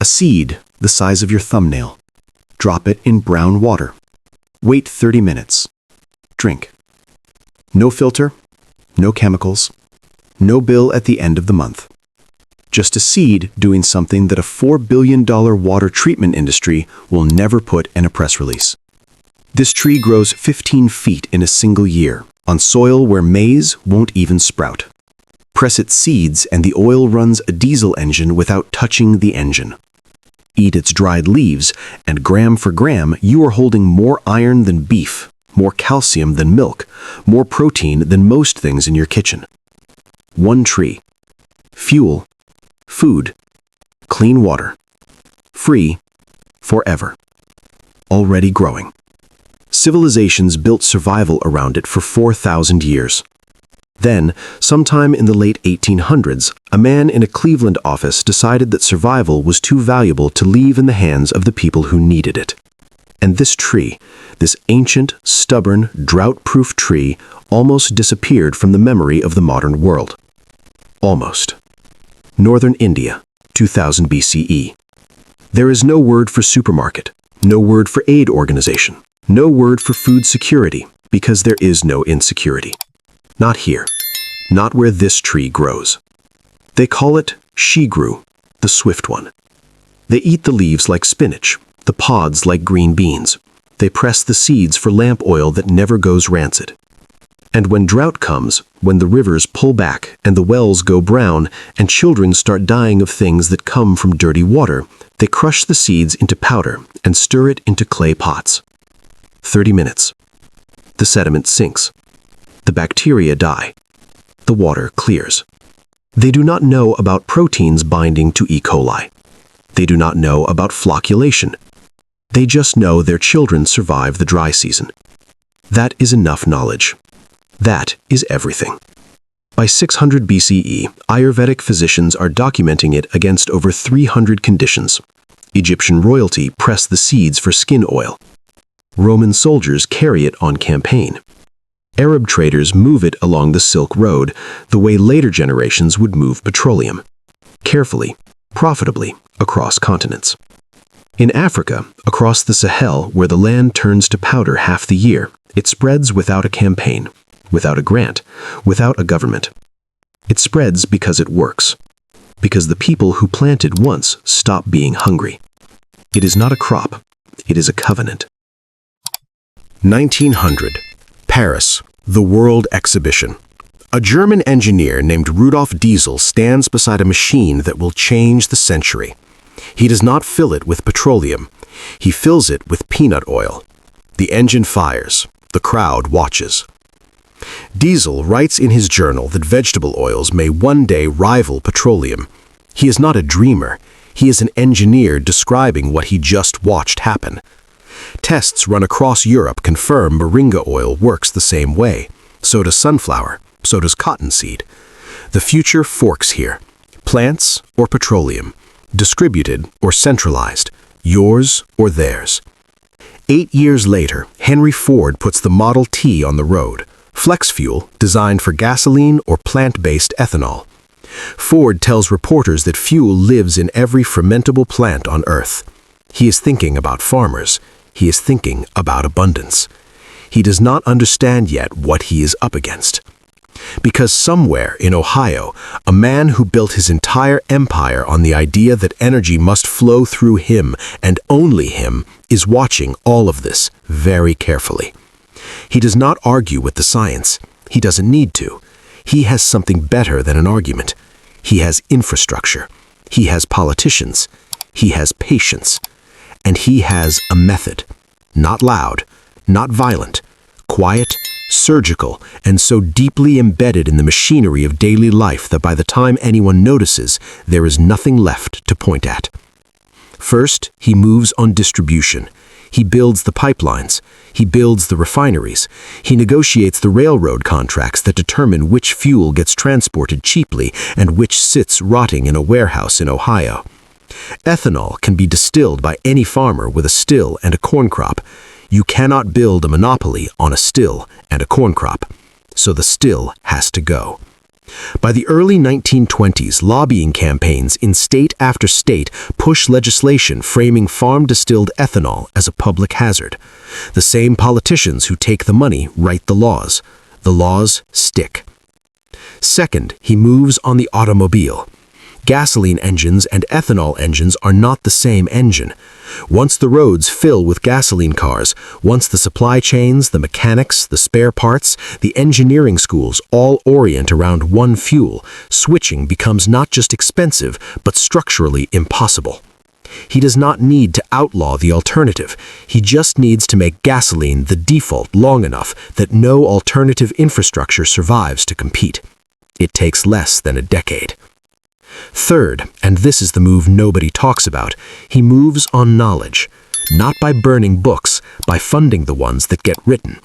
A seed the size of your thumbnail. Drop it in brown water. Wait 30 minutes. Drink. No filter, no chemicals, no bill at the end of the month. Just a seed doing something that a $4 billion water treatment industry will never put in a press release. This tree grows 15 feet in a single year, on soil where maize won't even sprout. Press its seeds and the oil runs a diesel engine without touching the engine. Eat its dried leaves, and gram for gram, you are holding more iron than beef, more calcium than milk, more protein than most things in your kitchen. One tree. Fuel. Food. Clean water. Free. Forever. Already growing. Civilizations built survival around it for 4,000 years. Then, sometime in the late 1800s, a man in a Cleveland office decided that survival was too valuable to leave in the hands of the people who needed it. And this tree, this ancient, stubborn, drought-proof tree, almost disappeared from the memory of the modern world. Almost. Northern India, 2000 BCE. There is no word for supermarket, no word for aid organization, no word for food security, because there is no insecurity. Not here. Not where this tree grows. They call it she-grew, the swift one. They eat the leaves like spinach, the pods like green beans. They press the seeds for lamp oil that never goes rancid. And when drought comes, when the rivers pull back and the wells go brown and children start dying of things that come from dirty water, they crush the seeds into powder and stir it into clay pots. 30 minutes. The sediment sinks. The bacteria die. The water clears. They do not know about proteins binding to E. coli. They do not know about flocculation. They just know their children survive the dry season. That is enough knowledge. That is everything. By 600 BCE, Ayurvedic physicians are documenting it against over 300 conditions. Egyptian royalty pressed the seeds for skin oil. Roman soldiers carry it on campaign. Arab traders move it along the Silk Road, the way later generations would move petroleum. Carefully, profitably, across continents. In Africa, across the Sahel, where the land turns to powder half the year, it spreads without a campaign, without a grant, without a government. It spreads because it works. Because the people who planted once stop being hungry. It is not a crop. It is a covenant. 1900. Paris, the World Exhibition. A German engineer named Rudolf Diesel stands beside a machine that will change the century. He does not fill it with petroleum. He fills it with peanut oil. The engine fires. The crowd watches. Diesel writes in his journal that vegetable oils may one day rival petroleum. He is not a dreamer. He is an engineer describing what he just watched happen. Tests run across Europe confirm moringa oil works the same way. So does sunflower. So does cottonseed. The future forks here. Plants or petroleum. Distributed or centralized. Yours or theirs. 8 years later, Henry Ford puts the Model T on the road. Flex fuel designed for gasoline or plant-based ethanol. Ford tells reporters that fuel lives in every fermentable plant on Earth. He is thinking about farmers. He is thinking about abundance. He does not understand yet what he is up against. Because somewhere in Ohio, a man who built his entire empire on the idea that energy must flow through him and only him is watching all of this very carefully. He does not argue with the science. He doesn't need to. He has something better than an argument. He has infrastructure. He has politicians. He has patience. And he has a method. Not loud, not violent, quiet, surgical, and so deeply embedded in the machinery of daily life that by the time anyone notices, there is nothing left to point at. First, he moves on distribution. He builds the pipelines. He builds the refineries. He negotiates the railroad contracts that determine which fuel gets transported cheaply and which sits rotting in a warehouse in Ohio. Ethanol can be distilled by any farmer with a still and a corn crop. You cannot build a monopoly on a still and a corn crop. So the still has to go. By the early 1920s, lobbying campaigns in state after state push legislation framing farm-distilled ethanol as a public hazard. The same politicians who take the money write the laws. The laws stick. Second, he moves on the automobile. Gasoline engines and ethanol engines are not the same engine. Once the roads fill with gasoline cars, once the supply chains, the mechanics, the spare parts, the engineering schools all orient around one fuel, switching becomes not just expensive, but structurally impossible. He does not need to outlaw the alternative. He just needs to make gasoline the default long enough that no alternative infrastructure survives to compete. It takes less than a decade. Third, and this is the move nobody talks about, he moves on knowledge, not by burning books, by funding the ones that get written.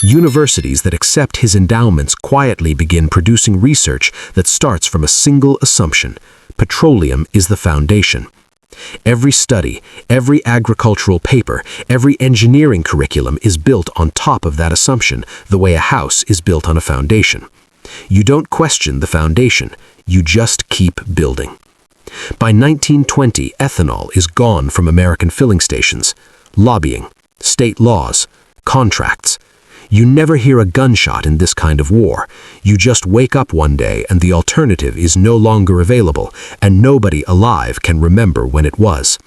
Universities that accept his endowments quietly begin producing research that starts from a single assumption: petroleum is the foundation. Every study, every agricultural paper, every engineering curriculum is built on top of that assumption, the way a house is built on a foundation. You don't question the foundation, you just keep building. By 1920, ethanol is gone from American filling stations. Lobbying, state laws, contracts. You never hear a gunshot in this kind of war. You just wake up one day and the alternative is no longer available, and nobody alive can remember when it was.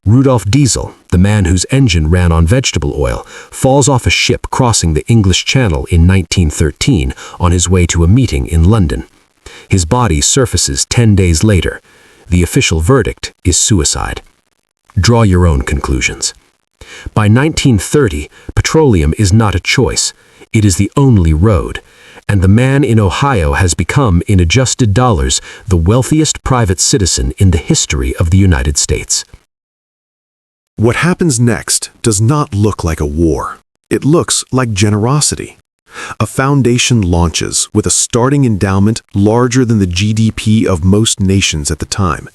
Rudolf Diesel, the man whose engine ran on vegetable oil, falls off a ship crossing the English Channel in 1913 on his way to a meeting in London. His body surfaces 10 days later. The official verdict is suicide. Draw your own conclusions. By 1930, petroleum is not a choice. It is the only road. And the man in Ohio has become, in adjusted dollars, the wealthiest private citizen in the history of the United States. What happens next does not look like a war. It looks like generosity. A foundation launches with a starting endowment larger than the GDP of most nations at the time.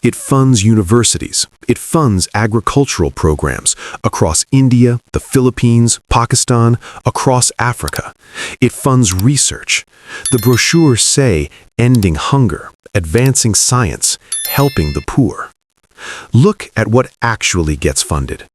It funds universities. It funds agricultural programs across India, the Philippines, Pakistan, across Africa. It funds research. The brochures say, ending hunger, advancing science, helping the poor. Look at what actually gets funded.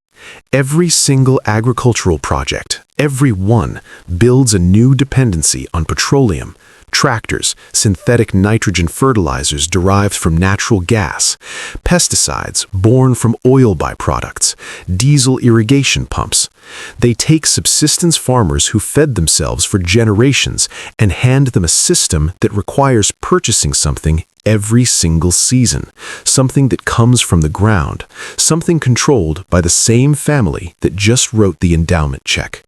Every single agricultural project, every one, builds a new dependency on petroleum, tractors, synthetic nitrogen fertilizers derived from natural gas, pesticides born from oil byproducts, diesel irrigation pumps. They take subsistence farmers who fed themselves for generations and hand them a system that requires purchasing something every single season, something that comes from the ground, something controlled by the same family that just wrote the endowment check.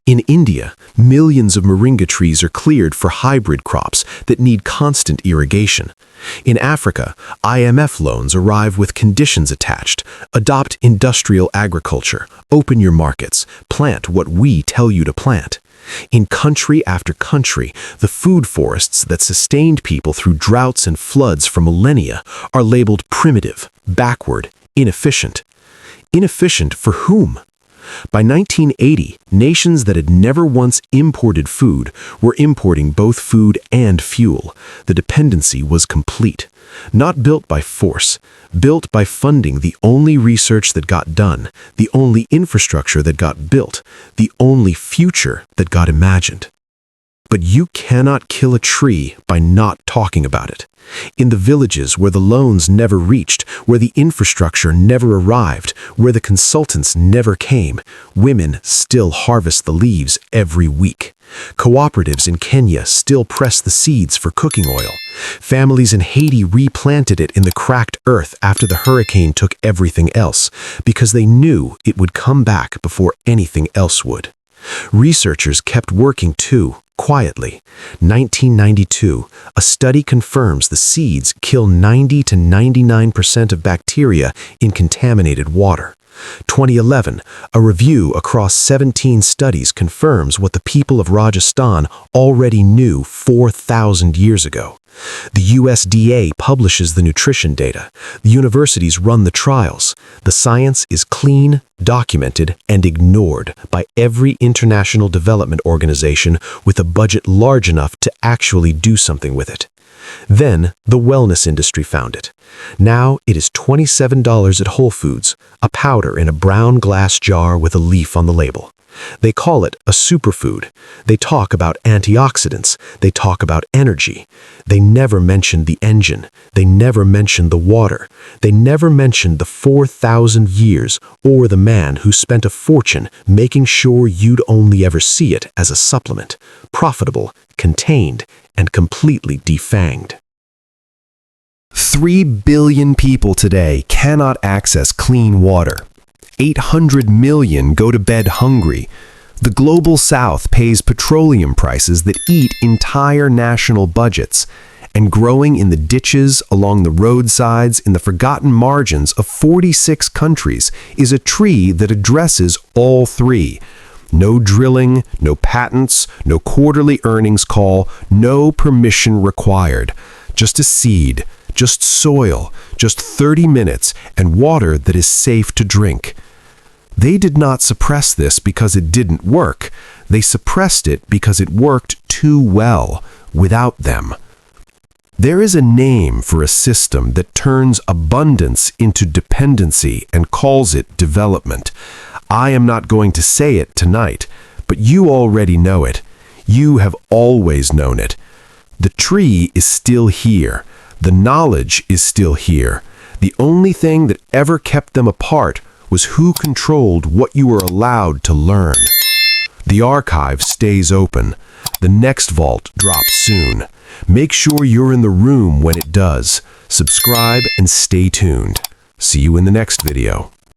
In India, millions of moringa trees are cleared for hybrid crops that need constant irrigation. In Africa, IMF loans arrive with conditions attached. Adopt industrial agriculture, open your markets, plant what we tell you to plant. In country after country, the food forests that sustained people through droughts and floods for millennia are labeled primitive, backward, inefficient. Inefficient for whom? By 1980, nations that had never once imported food were importing both food and fuel. The dependency was complete. Not built by force, built by funding the only research that got done, the only infrastructure that got built, the only future that got imagined. But you cannot kill a tree by not talking about it. In the villages where the loans never reached, where the infrastructure never arrived, where the consultants never came, women still harvest the leaves every week. Cooperatives in Kenya still press the seeds for cooking oil. Families in Haiti replanted it in the cracked earth after the hurricane took everything else, because they knew it would come back before anything else would. Researchers kept working too, quietly. 1992, a study confirms the seeds kill 90 to 99% of bacteria in contaminated water. 2011, a review across 17 studies confirms what the people of Rajasthan already knew 4,000 years ago. The USDA publishes the nutrition data. The universities run the trials. The science is clean, documented, and ignored by every international development organization with a budget large enough to actually do something with it. Then, the wellness industry found it. Now it is $27 at Whole Foods, a powder in a brown glass jar with a leaf on the label. They call it a superfood. They talk about antioxidants. They talk about energy. They never mention the engine. They never mention the water. They never mention the 4,000 years or the man who spent a fortune making sure you'd only ever see it as a supplement, profitable, contained, and completely defanged. 3 billion people today cannot access clean water. 800 million go to bed hungry. The global south pays petroleum prices that eat entire national budgets. And growing in the ditches, along the roadsides, in the forgotten margins of 46 countries is a tree that addresses all three. No drilling, no patents, no quarterly earnings call, no permission required. Just a seed, just soil, just 30 minutes, and water that is safe to drink. They did not suppress this because it didn't work. They suppressed it because it worked too well without them. There is a name for a system that turns abundance into dependency and calls it development. I am not going to say it tonight, but you already know it. You have always known it. The tree is still here. The knowledge is still here. The only thing that ever kept them apart was who controlled what you were allowed to learn. The archive stays open. The next vault drops soon. Make sure you're in the room when it does. Subscribe and stay tuned. See you in the next video.